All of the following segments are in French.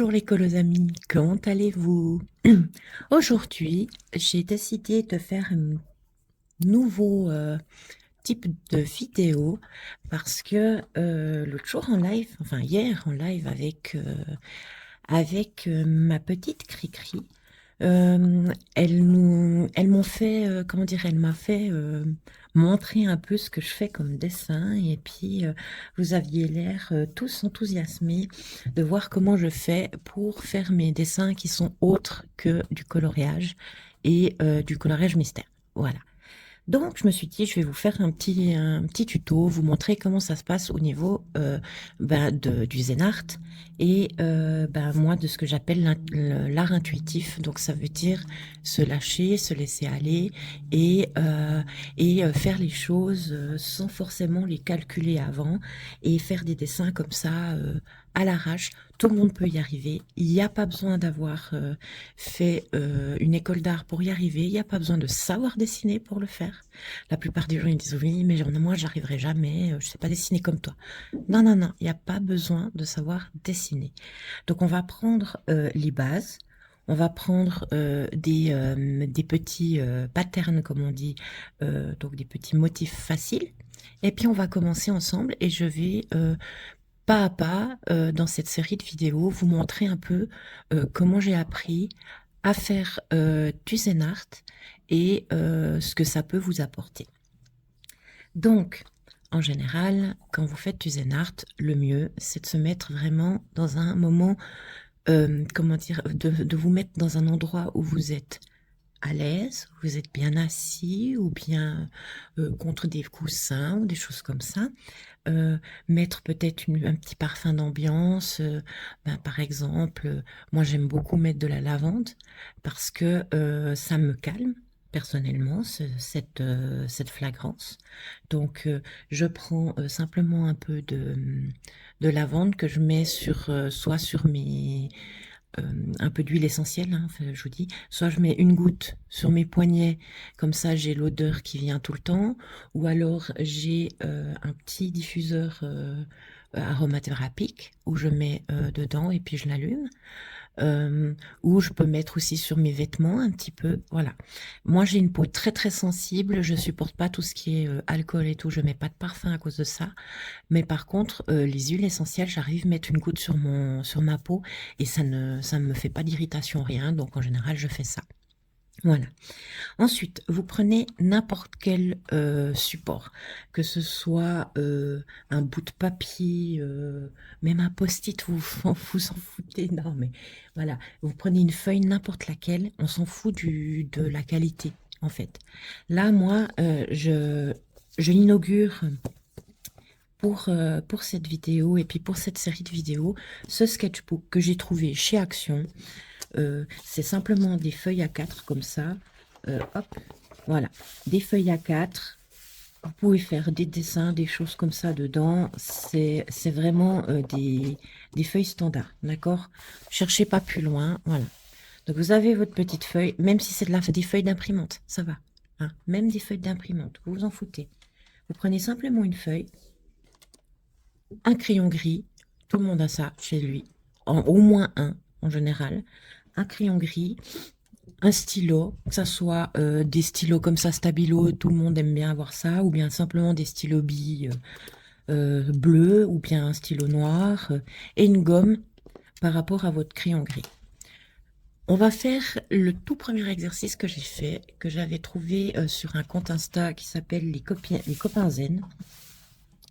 Bonjour les colos amis, comment allez-vous? Aujourd'hui, j'ai décidé de faire un nouveau type de vidéo parce que l'autre jour en live, enfin hier en live avec ma petite Cricri, elles m'ont fait, comment dire, elle m'a fait montrer un peu ce que je fais comme dessin et puis vous aviez l'air tous enthousiasmés de voir comment je fais pour faire mes dessins qui sont autres que du coloriage et du coloriage mystère. Voilà. Donc, je me suis dit, je vais vous faire un petit tuto, vous montrer comment ça se passe au niveau du Zen Art et moi de ce que j'appelle l'art intuitif. Donc, ça veut dire se lâcher, se laisser aller et faire les choses sans forcément les calculer avant et faire des dessins comme ça à l'arrache. Tout le monde peut y arriver. Il n'y a pas besoin d'avoir fait une école d'art pour y arriver. Il n'y a pas besoin de savoir dessiner pour le faire. La plupart des gens ils disent oui, mais genre, moi j'arriverai jamais, je sais pas dessiner comme toi. Non, non, non, il n'y a pas besoin de savoir dessiner. Donc on va prendre les bases. On va prendre des petits patterns, comme on dit, donc des petits motifs faciles. Et puis on va commencer ensemble et je vais pas à pas, dans cette série de vidéos, vous montrer un peu comment j'ai appris à faire du Zen Art et ce que ça peut vous apporter. Donc, en général, quand vous faites du Zen Art, le mieux, c'est de se mettre vraiment dans un moment, comment dire, de vous mettre dans un endroit où vous êtes à l'aise, vous êtes bien assis ou bien contre des coussins ou des choses comme ça. Mettre peut-être un petit parfum d'ambiance. Par exemple, moi j'aime beaucoup mettre de la lavande parce que ça me calme personnellement, cette flagrance. Donc je prends simplement un peu de lavande que je mets soit sur un peu d'huile essentielle, hein, enfin, je vous dis, soit je mets une goutte sur mes poignets, comme ça j'ai l'odeur qui vient tout le temps, ou alors j'ai un petit diffuseur aromathérapique où je mets dedans et puis je l'allume. Ou je peux mettre aussi sur mes vêtements un petit peu, voilà. Moi, j'ai une peau très très sensible, je supporte pas tout ce qui est alcool et tout, je mets pas de parfum à cause de ça. Mais par contre, les huiles essentielles, j'arrive à mettre une goutte sur ma peau et ça ne me fait pas d'irritation, rien. Donc en général, je fais ça. Voilà. Ensuite, vous prenez n'importe quel support, que ce soit un bout de papier, même un post-it, vous en foutez, non mais voilà, vous prenez une feuille, n'importe laquelle, on s'en fout de la qualité, en fait. Là, moi, je inaugure pour cette vidéo et puis pour cette série de vidéos, ce sketchbook que j'ai trouvé chez Action. C'est simplement des feuilles A4 comme ça. Hop, voilà, des feuilles A4. Vous pouvez faire des dessins, des choses comme ça dedans. C'est vraiment des feuilles standards, d'accord? Cherchez pas plus loin, voilà. Donc vous avez votre petite feuille, même si c'est des feuilles d'imprimante, ça va. Hein, même des feuilles d'imprimante, vous vous en foutez. Vous prenez simplement une feuille, un crayon gris, tout le monde a ça chez lui, au moins un en général, un crayon gris, un stylo, que ça soit des stylos comme ça, stabilo, tout le monde aime bien avoir ça, ou bien simplement des stylos billes bleus, ou bien un stylo noir, et une gomme par rapport à votre crayon gris. On va faire le tout premier exercice que j'ai fait, que j'avais trouvé sur un compte Insta qui s'appelle les copains zen.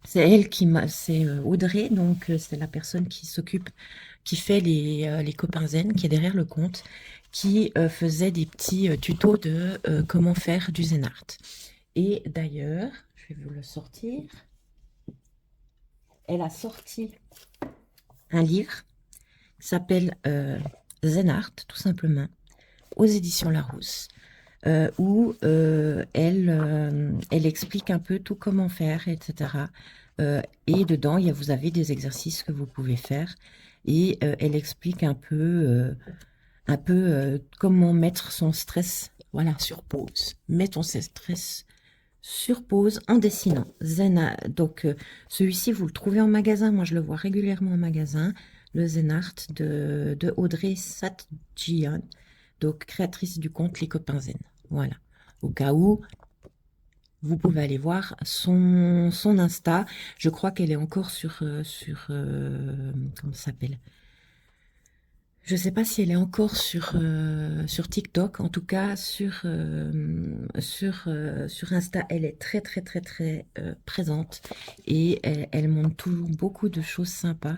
C'est Audrey, donc c'est la personne qui s'occupe, qui fait les copains zen, qui est derrière le compte, qui faisait des petits tutos de comment faire du zen art. Et d'ailleurs, je vais vous le sortir. Elle a sorti un livre qui s'appelle Zen Art, tout simplement, aux éditions Larousse. Où elle explique un peu tout comment faire, etc. Et dedans, vous avez des exercices que vous pouvez faire. Et elle explique un peu comment mettre son stress, voilà, sur pause. Mets ton stress sur pause en dessinant. Donc, celui-ci, vous le trouvez en magasin. Moi, je le vois régulièrement en magasin. le Zen Art de Audrey Satjian, donc créatrice du compte Les Copains Zen. Voilà. Au cas où, vous pouvez aller voir son Insta. Je crois qu'elle est encore comment ça s'appelle? Je ne sais pas si elle est encore sur TikTok. En tout cas, sur Insta, elle est très, très, très, très présente. Et elle montre toujours beaucoup de choses sympas,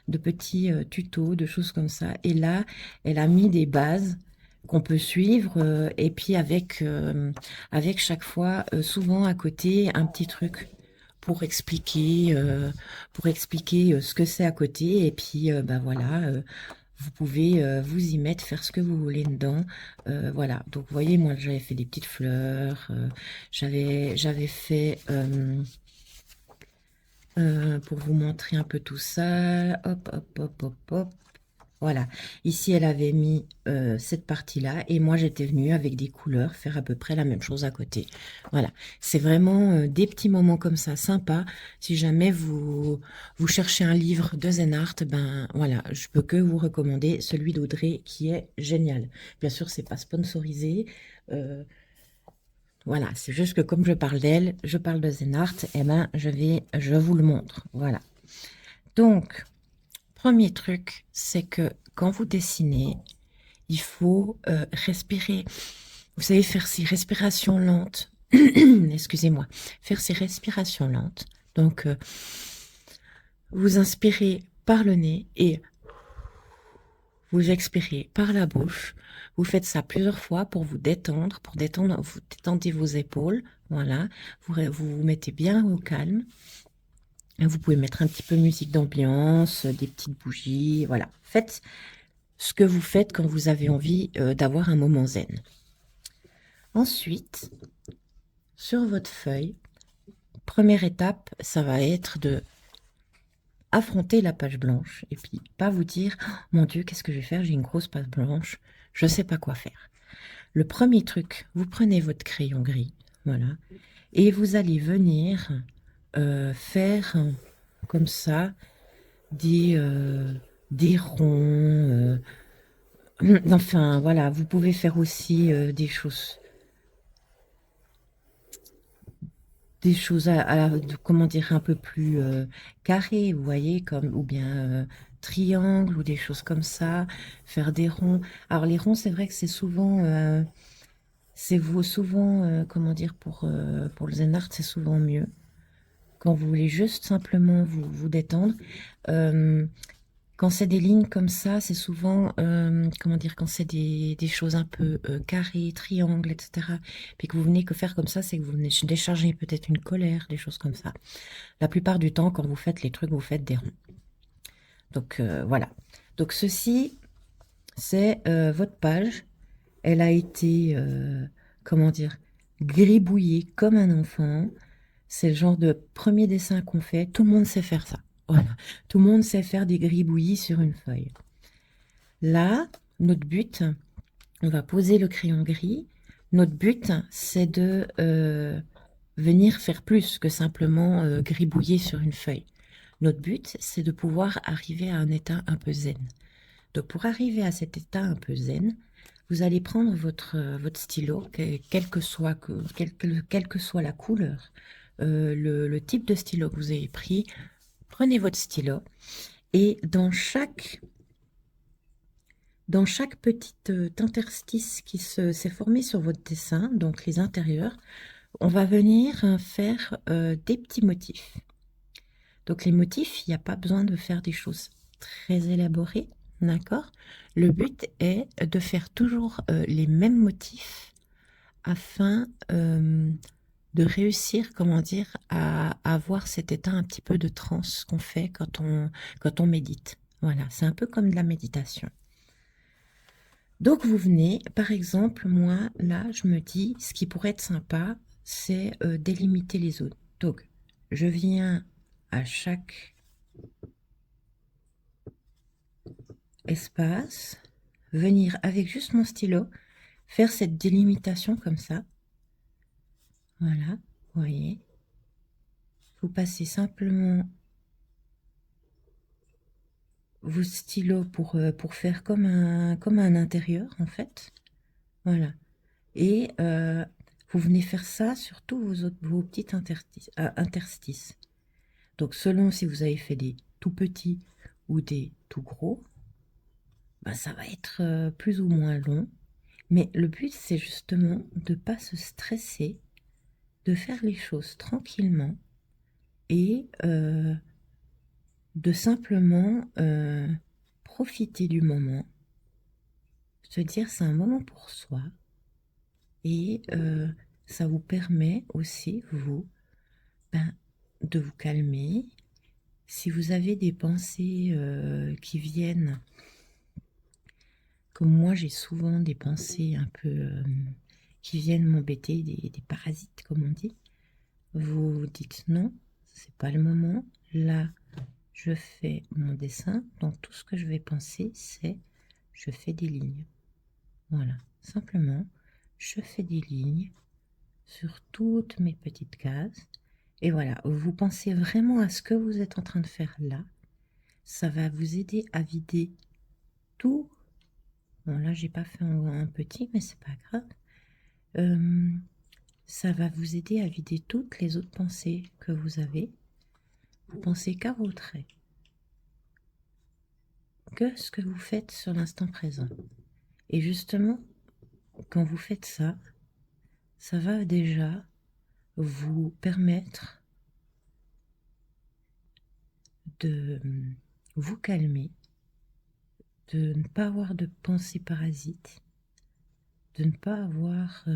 de petits tutos, de choses comme ça. Et là, elle a mis des bases qu'on peut suivre. Et puis avec chaque fois, souvent à côté, un petit truc pour expliquer ce que c'est à côté. Et puis, bah voilà, vous pouvez vous y mettre, faire ce que vous voulez dedans. Voilà, donc vous voyez, moi j'avais fait des petites fleurs, j'avais fait, pour vous montrer un peu tout ça, hop, hop, hop, hop, hop. Voilà, ici elle avait mis cette partie-là et moi j'étais venue avec des couleurs faire à peu près la même chose à côté. Voilà, c'est vraiment des petits moments comme ça sympas. Si jamais vous cherchez un livre de Zen Art, ben voilà, je peux que vous recommander celui d'Audrey qui est génial. Bien sûr, c'est pas sponsorisé. euh, voilà, c'est juste que comme je parle d'elle, je parle de Zen Art, et ben je vous le montre. Voilà. Donc, premier truc, c'est que quand vous dessinez, il faut respirer. Vous savez, faire ces respirations lentes. Excusez-moi. Faire ces respirations lentes. Donc, vous inspirez par le nez et vous expirez par la bouche. Vous faites ça plusieurs fois pour détendre, vous détendez vos épaules. Voilà. Vous mettez bien au calme. Vous pouvez mettre un petit peu de musique d'ambiance, des petites bougies. Voilà. Faites ce que vous faites quand vous avez envie d'avoir un moment zen. Ensuite, sur votre feuille, première étape, ça va être de affronter la page blanche et puis pas vous dire oh, mon Dieu, qu'est-ce que je vais faire? J'ai une grosse page blanche, je ne sais pas quoi faire. Le premier truc, vous prenez votre crayon gris, voilà, et vous allez venir faire comme ça des ronds. Enfin, voilà, vous pouvez faire aussi des choses comment dire, un peu plus carrées, vous voyez, comme, ou bien triangles, ou des choses comme ça, faire des ronds. Alors, les ronds, c'est vrai que souvent, comment dire, pour le zen art, c'est souvent mieux. Quand vous voulez juste simplement vous détendre. Euh, Quand c'est des lignes comme ça, c'est souvent, comment dire, quand c'est des choses un peu carrées, triangles, etc. Puis que vous venez que faire comme ça, c'est que vous venez décharger peut-être une colère, des choses comme ça. La plupart du temps, quand vous faites les trucs, vous faites des ronds. Donc voilà. Donc ceci, c'est votre page. Elle a été, comment dire, gribouillée comme un enfant. C'est le genre de premier dessin qu'on fait. Tout le monde sait faire ça. Voilà. Tout le monde sait faire des gribouillis sur une feuille. Là, notre but, on va poser le crayon gris. Notre but, c'est de venir faire plus que simplement gribouiller sur une feuille. Notre but, c'est de pouvoir arriver à un état un peu zen. Donc, pour arriver à cet état un peu zen, vous allez prendre votre stylo, quelle que soit la couleur, le type de stylo que vous avez pris. Prenez votre stylo et dans chaque petit interstice qui s'est formé sur votre dessin, donc les intérieurs, on va venir faire des petits motifs. Donc les motifs, il n'y a pas besoin de faire des choses très élaborées, d'accord? Le but est de faire toujours les mêmes motifs afin de réussir, comment dire, à avoir cet état un petit peu de transe qu'on fait quand on médite. Voilà, c'est un peu comme de la méditation. Donc vous venez, par exemple, moi, là, je me dis, ce qui pourrait être sympa, c'est délimiter les zones. Donc, je viens à chaque espace, venir avec juste mon stylo, faire cette délimitation comme ça. Voilà, vous voyez. Vous passez simplement vos stylos pour faire comme un intérieur, en fait. Voilà. Et vous venez faire ça sur tous vos petits interstices. Donc, selon si vous avez fait des tout petits ou des tout gros, bah, ça va être plus ou moins long. Mais le but, c'est justement de ne pas se stresser, de faire les choses tranquillement et de simplement profiter du moment, se dire c'est un moment pour soi et ça vous permet aussi, vous, ben, de vous calmer. Si vous avez des pensées qui viennent, comme moi j'ai souvent des pensées un peu qui viennent m'embêter, des parasites comme on dit, vous vous dites non, c'est pas le moment. Là, je fais mon dessin, donc tout ce que je vais penser, c'est je fais des lignes. Voilà, simplement, je fais des lignes sur toutes mes petites cases. Et voilà, vous pensez vraiment à ce que vous êtes en train de faire là. Ça va vous aider à vider tout. Bon, là, j'ai pas fait un petit, mais c'est pas grave. Ça va vous aider à vider toutes les autres pensées que vous avez. Vous pensez qu'à vos traits, que ce que vous faites sur l'instant présent. Et justement, quand vous faites ça, ça va déjà vous permettre de vous calmer, de ne pas avoir de pensées parasites, de ne pas avoir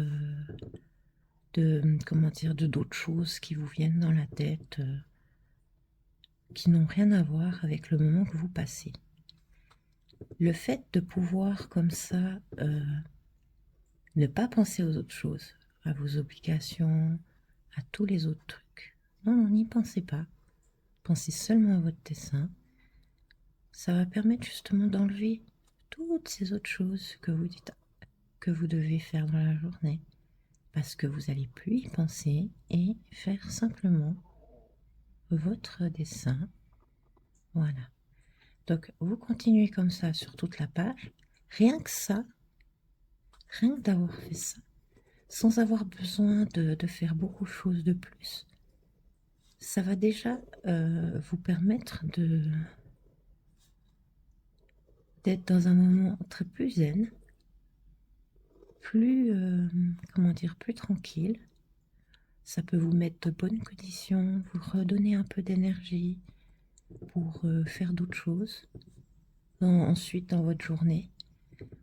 de comment dire de d'autres choses qui vous viennent dans la tête qui n'ont rien à voir avec le moment que vous passez. Le fait de pouvoir comme ça ne pas penser aux autres choses, à vos obligations, à tous les autres trucs. Non, non, n'y pensez pas. Pensez seulement à votre dessin. Ça va permettre justement d'enlever toutes ces autres choses que vous dites que vous devez faire dans la journée. Parce que vous n'allez plus y penser et faire simplement votre dessin. Voilà. Donc, vous continuez comme ça sur toute la page. Rien que ça, rien que d'avoir fait ça, sans avoir besoin de faire beaucoup de choses de plus, ça va déjà vous permettre d'être dans un moment très plus zen, plus, comment dire, plus tranquille. Ça peut vous mettre de bonnes conditions, vous redonner un peu d'énergie pour faire d'autres choses ensuite dans votre journée.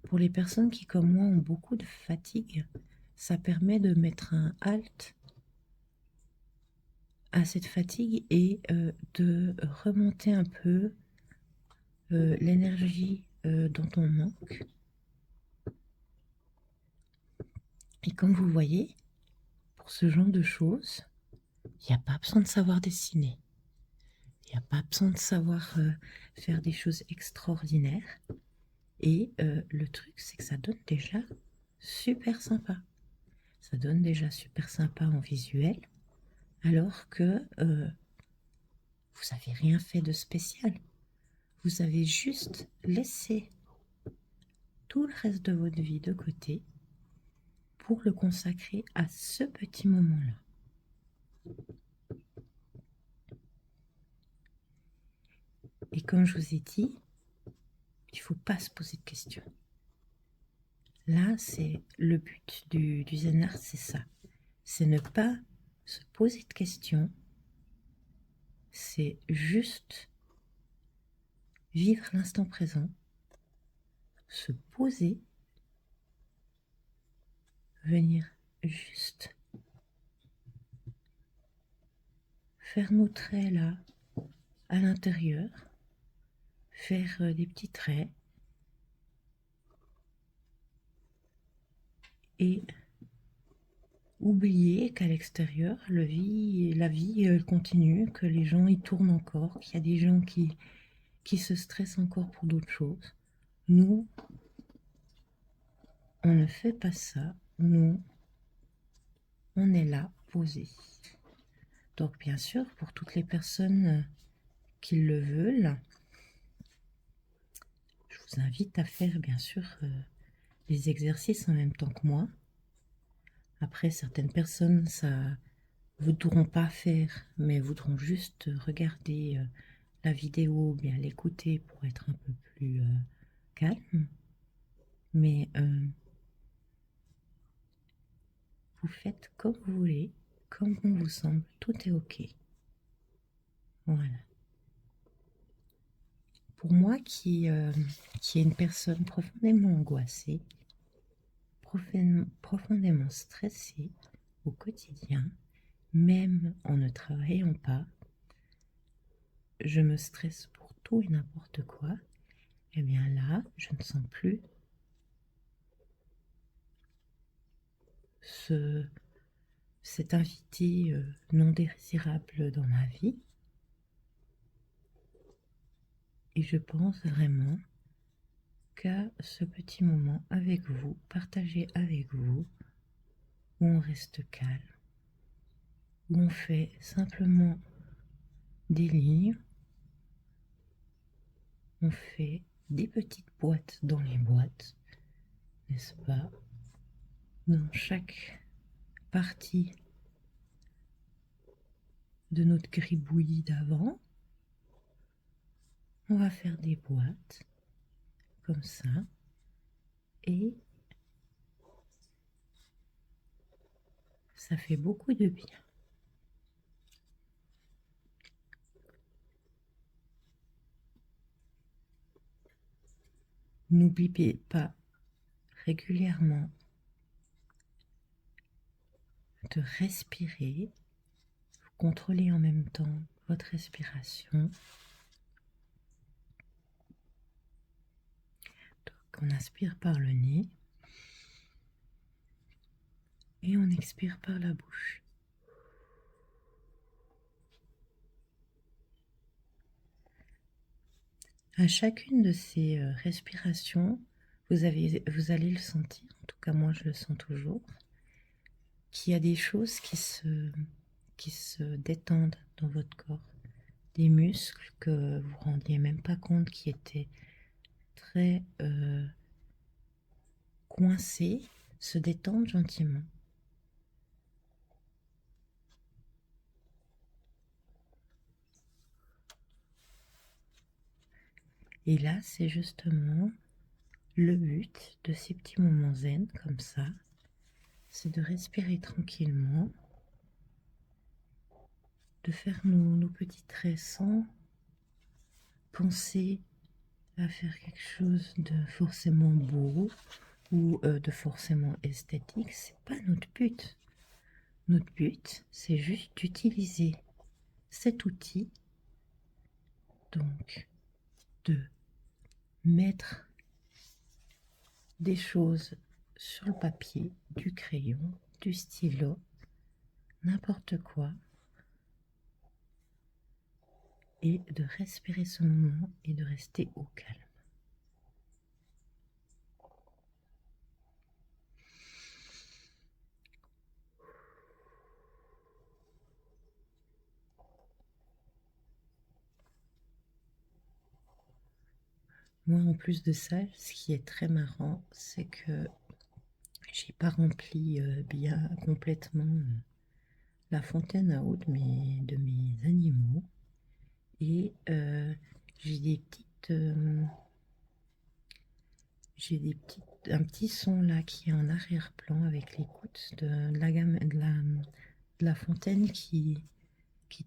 Pour les personnes qui, comme moi, ont beaucoup de fatigue, ça permet de mettre un halt à cette fatigue et de remonter un peu l'énergie dont on manque. Et comme vous voyez, pour ce genre de choses, il n'y a pas besoin de savoir dessiner. Il n'y a pas besoin de savoir faire des choses extraordinaires. Et le truc, c'est que ça donne déjà super sympa. Ça donne déjà super sympa en visuel, alors que vous n'avez rien fait de spécial. Vous avez juste laissé tout le reste de votre vie de côté pour le consacrer à ce petit moment-là. Et comme je vous ai dit, il ne faut pas se poser de questions. Là, c'est le but du Zen Art, c'est ça. C'est ne pas se poser de questions, c'est juste vivre l'instant présent, se poser, venir juste faire nos traits là, à l'intérieur, faire des petits traits et oublier qu'à l'extérieur, la vie elle continue, que les gens y tournent encore, qu'il y a des gens qui se stressent encore pour d'autres choses. Nous, on ne fait pas ça. Nous, on est là, posé. Donc bien sûr, pour toutes les personnes qui le veulent, vous invite à faire bien sûr les exercices en même temps que moi. Après, certaines personnes, ça voudront pas faire, mais voudront juste regarder la vidéo ou bien l'écouter pour être un peu plus calme. Mais vous faites comme vous voulez, comme bon vous semble, tout est ok. Voilà. Pour moi qui est une personne profondément angoissée, profondément stressée au quotidien, même en ne travaillant pas, je me stresse pour tout et n'importe quoi, et bien là, je ne sens plus cet invité non désirable dans ma vie. Et je pense vraiment qu'à ce petit moment avec vous, partagé avec vous, où on reste calme, où on fait simplement des lignes, on fait des petites boîtes dans les boîtes, n'est-ce pas? Dans chaque partie de notre gribouillis d'avant, on va faire des boîtes comme ça et ça fait beaucoup de bien. N'oubliez pas régulièrement de respirer, contrôler en même temps votre respiration. Donc on inspire par le nez et on expire par la bouche. À chacune de ces respirations, vous allez le sentir, en tout cas moi je le sens toujours, qu'il y a des choses qui se détendent dans votre corps, des muscles que vous ne rendiez même pas compte qui étaient très coincés, se détendent gentiment. Et là, c'est justement le but de ces petits moments zen comme ça, c'est de respirer tranquillement, de faire nos petits traits sans penser à faire quelque chose de forcément beau ou de forcément esthétique. C'est pas notre but. Notre but, c'est juste d'utiliser cet outil, donc de mettre des choses sur le papier, du crayon, du stylo, n'importe quoi, et de respirer ce moment et de rester au calme. Moi, en plus de ça, ce qui est très marrant, c'est que j'ai pas rempli bien complètement la fontaine à eau de mes animaux. Et j'ai des petites, un petit son là qui est en arrière-plan avec l'écoute de la gamme, de la fontaine qui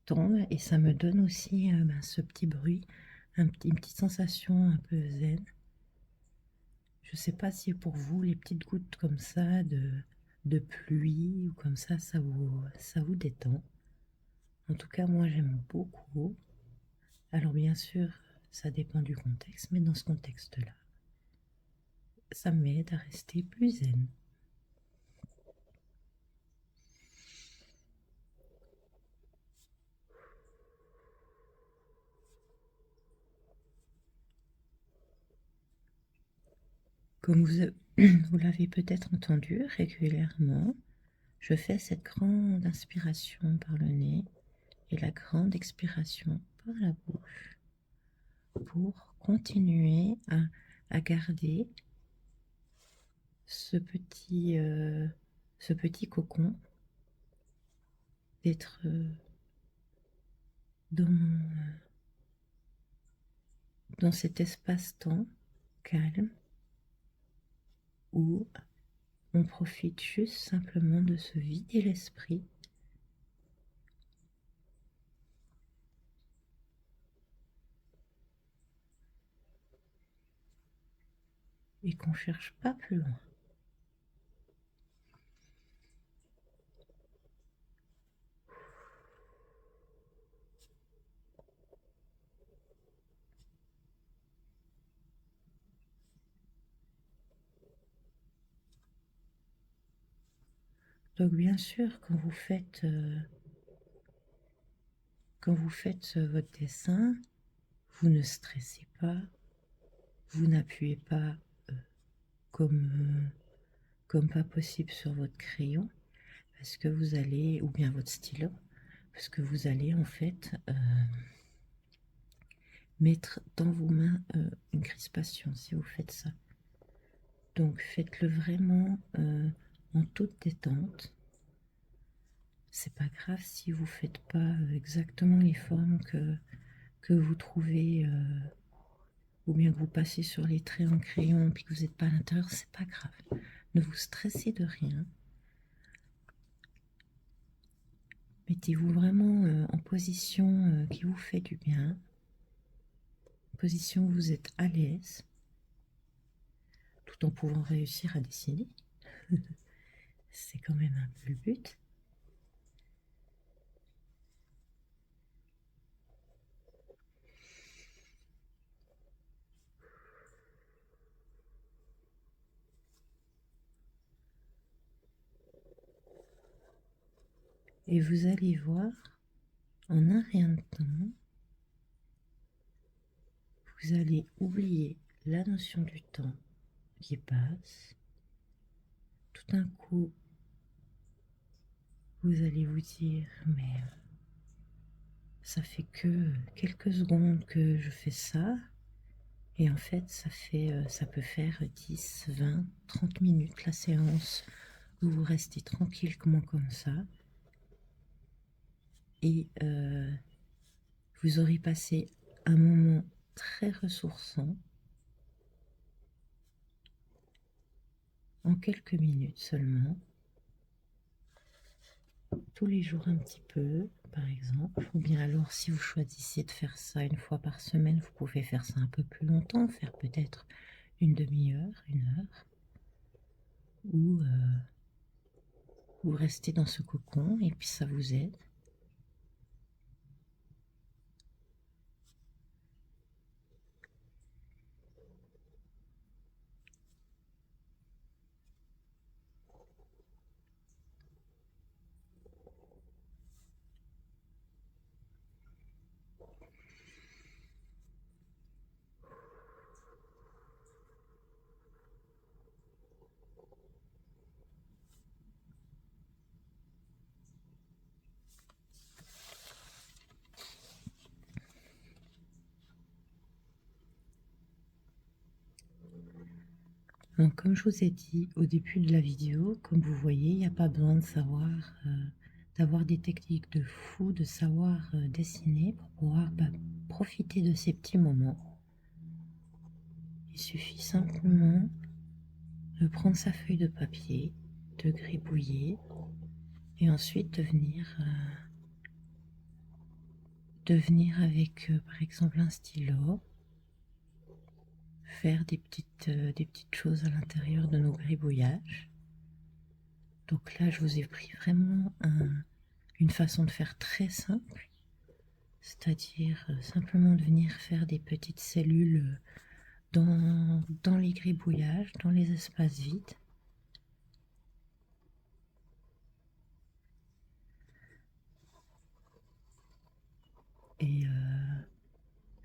tombe et ça me donne aussi ce petit bruit, une petite sensation un peu zen. Je sais pas si pour vous les petites gouttes comme ça de pluie ou comme ça vous détend. En tout cas, moi j'aime beaucoup. Alors bien sûr, ça dépend du contexte, mais dans ce contexte-là, ça m'aide à rester plus zen. Comme vous l'avez peut-être entendu régulièrement, je fais cette grande inspiration par le nez et la grande expiration par la bouche pour continuer à garder ce petit cocon, d'être dans, dans cet espace-temps calme où on profite juste simplement de se vider l'esprit et qu'on cherche pas plus loin. Donc bien sûr, quand vous faites votre dessin, vous ne stressez pas, vous n'appuyez pas euh, comme, comme pas possible sur votre crayon, parce que vous allez, ou bien votre stylo, parce que vous allez en fait mettre dans vos mains une crispation si vous faites ça. Donc faites-le vraiment en toute détente. C'est pas grave si vous faites pas exactement les formes que vous trouvez, ou bien que vous passez sur les traits en crayon puis que vous n'êtes pas à l'intérieur, c'est pas grave. Ne vous stressez de rien. Mettez-vous vraiment en position qui vous fait du bien, position où vous êtes à l'aise, tout en pouvant réussir à dessiner. C'est quand même un peu le but. Et vous allez voir, en un rien de temps, vous allez oublier la notion du temps qui passe. Tout d'un coup, vous allez vous dire, mais ça fait que quelques secondes que je fais ça. Et en fait, ça peut faire 10, 20, 30 minutes la séance où vous restez tranquillement comme ça. Et vous aurez passé un moment très ressourçant en quelques minutes seulement. Tous les jours un petit peu, par exemple. Ou bien alors, si vous choisissez de faire ça une fois par semaine, vous pouvez faire ça un peu plus longtemps, faire peut-être une demi-heure, une heure. Ou vous restez dans ce cocon et puis ça vous aide. Donc, comme je vous ai dit au début de la vidéo, comme vous voyez, il n'y a pas besoin de savoir, d'avoir des techniques de fou, de savoir dessiner pour pouvoir profiter de ces petits moments. Il suffit simplement de prendre sa feuille de papier, de gribouiller et ensuite de venir avec, par exemple, un stylo, faire des petites choses à l'intérieur de nos gribouillages. Donc là, je vous ai pris vraiment une façon de faire très simple, c'est-à-dire simplement de venir faire des petites cellules dans les gribouillages, dans les espaces vides. Et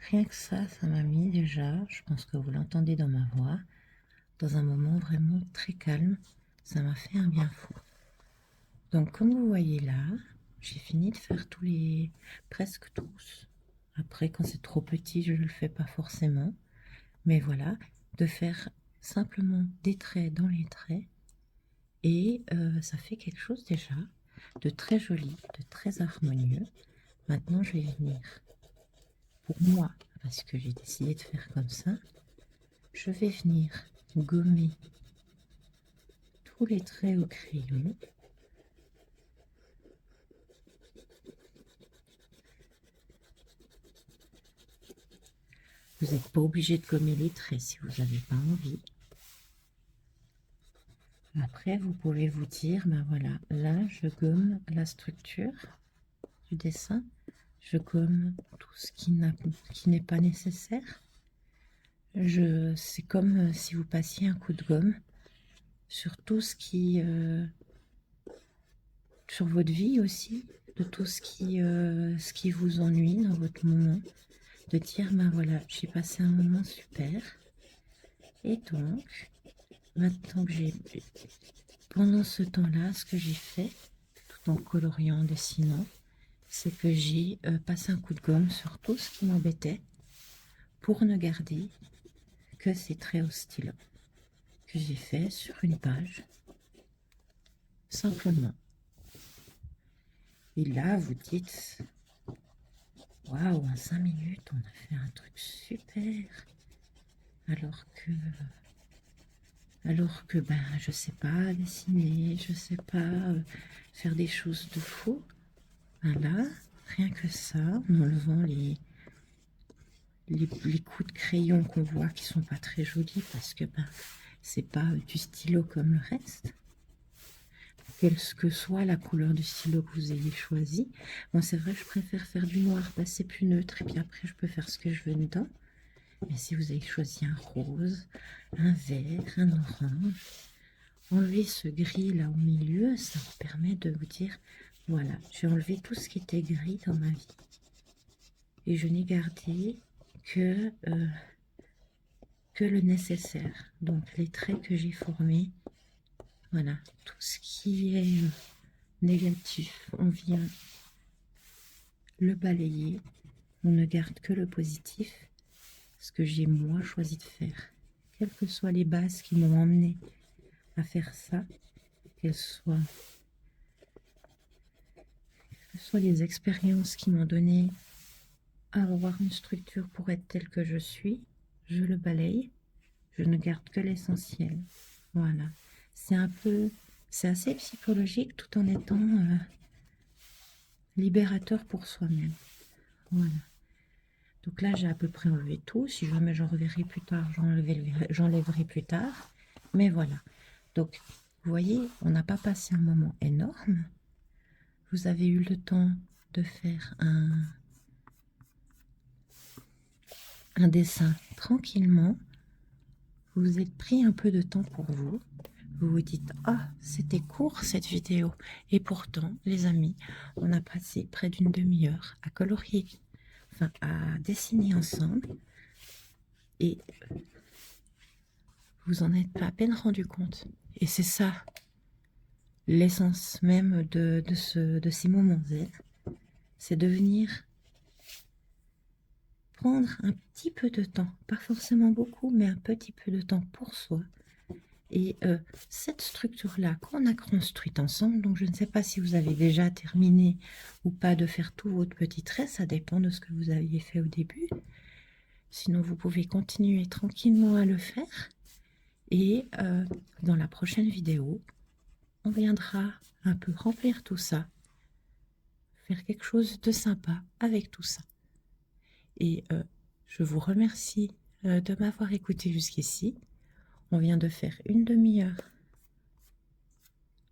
rien que ça m'a mis déjà, je pense que vous l'entendez dans ma voix, dans un moment vraiment très calme. Ça m'a fait un bien fou. Donc comme vous voyez là, j'ai fini de faire presque tous. Après, quand c'est trop petit, je ne le fais pas forcément. Mais voilà, de faire simplement des traits dans les traits et ça fait quelque chose déjà de très joli, de très harmonieux. Maintenant, je vais venir, pour moi, parce que j'ai décidé de faire comme ça, je vais venir gommer tous les traits au crayon. Vous n'êtes pas obligé de gommer les traits si vous n'avez pas envie. Après, vous pouvez vous dire, ben voilà, là, je gomme la structure du dessin. Je gomme tout ce qui n'est pas nécessaire. C'est comme si vous passiez un coup de gomme sur tout ce qui... sur votre vie aussi, de tout ce qui vous ennuie dans votre moment. De dire, ben voilà, j'ai passé un moment super. Et donc, maintenant que pendant ce temps-là, ce que j'ai fait, tout en coloriant, en dessinant, c'est que j'ai passé un coup de gomme sur tout ce qui m'embêtait pour ne garder que ces traits au stylo que j'ai fait sur une page, simplement. Et là, vous dites, waouh, en 5 minutes, on a fait un truc super. Alors que ben, je sais pas dessiner, je sais pas faire des choses de fou. Ben là, rien que ça, en enlevant les coups de crayon qu'on voit qui sont pas très jolis parce que ben, c'est pas du stylo comme le reste. Quelle que soit la couleur du stylo que vous ayez choisi. Moi, c'est vrai, je préfère faire du noir parce que c'est plus neutre et puis après, je peux faire ce que je veux dedans. Mais si vous avez choisi un rose, un vert, un orange, enlever ce gris là au milieu, ça vous permet de vous dire, voilà, j'ai enlevé tout ce qui était gris dans ma vie. Et je n'ai gardé que le nécessaire. Donc les traits que j'ai formés, voilà, tout ce qui est négatif, on vient le balayer, on ne garde que le positif, ce que j'ai moi choisi de faire. Quelles que soient les bases qui m'ont emmené à faire ça, quelles soient les expériences qui m'ont donné à avoir une structure pour être telle que je suis, je le balaye, je ne garde que l'essentiel. Voilà, c'est assez psychologique tout en étant libérateur pour soi-même. Voilà. Donc là, j'ai à peu près enlevé tout. Si jamais j'en reverrai plus tard, j'enlèverai plus tard. Mais voilà. Donc, vous voyez, on n'a pas passé un moment énorme. Vous avez eu le temps de faire un dessin tranquillement. Vous vous êtes pris un peu de temps pour vous. Vous vous dites, ah, c'était court cette vidéo. Et pourtant, les amis, on a passé près d'une demi-heure à colorier, enfin à dessiner ensemble. Et vous en êtes pas à peine rendu compte. Et c'est ça, l'essence même de ces moments zen. C'est de venir prendre un petit peu de temps, pas forcément beaucoup, mais un petit peu de temps pour soi. Et cette structure-là qu'on a construite ensemble, donc je ne sais pas si vous avez déjà terminé ou pas de faire tout votre petit trait, ça dépend de ce que vous aviez fait au début. Sinon, vous pouvez continuer tranquillement à le faire. Et dans la prochaine vidéo, on viendra un peu remplir tout ça, faire quelque chose de sympa avec tout ça. Et je vous remercie de m'avoir écouté jusqu'ici. On vient de faire une demi-heure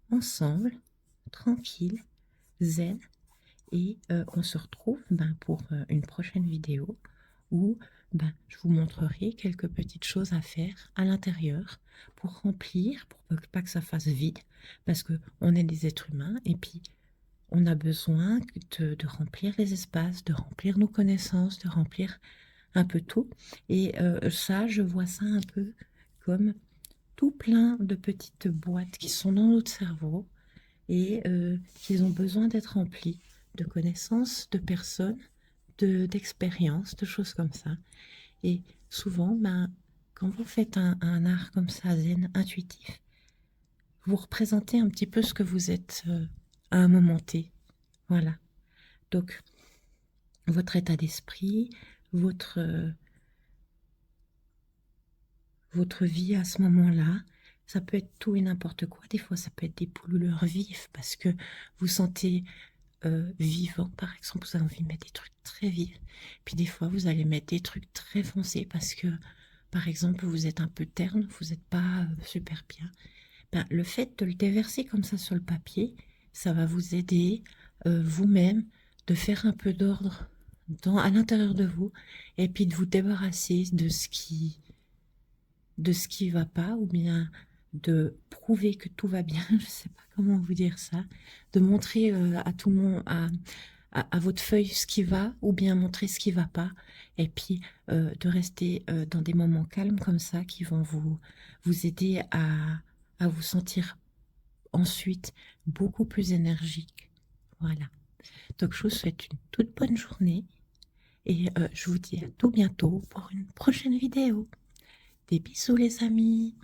ensemble, tranquille, zen, et on se retrouve pour une prochaine vidéo où je vous montrerai quelques petites choses à faire à l'intérieur pour remplir, pour pas que ça fasse vide, parce que on est des êtres humains et puis on a besoin de remplir les espaces, de remplir nos connaissances, de remplir un peu tout. Et ça, je vois ça un peu comme tout plein de petites boîtes qui sont dans notre cerveau et qui ont besoin d'être remplies de connaissances, de personnes, d'expériences, de choses comme ça. Et souvent, quand vous faites un art comme ça, zen, intuitif, vous représentez un petit peu ce que vous êtes à un moment T. Voilà. Donc, votre état d'esprit, votre, votre vie à ce moment-là, ça peut être tout et n'importe quoi. Des fois, ça peut être des brûlures vives parce que vous sentez vivant, par exemple, vous avez envie de mettre des trucs très vifs. Puis des fois, vous allez mettre des trucs très foncés parce que, par exemple, vous êtes un peu terne, vous n'êtes pas super bien. Ben, le fait de le déverser comme ça sur le papier, ça va vous aider vous-même de faire un peu d'ordre à l'intérieur de vous et puis de vous débarrasser de ce qui va pas ou bien de prouver que tout va bien, je sais pas comment vous dire ça, de montrer à tout le monde, à votre feuille ce qui va ou bien montrer ce qui va pas et puis de rester dans des moments calmes comme ça qui vont vous aider à vous sentir ensuite beaucoup plus énergique. Voilà. Donc je vous souhaite une toute bonne journée et je vous dis à tout bientôt pour une prochaine vidéo. Des bisous les amis.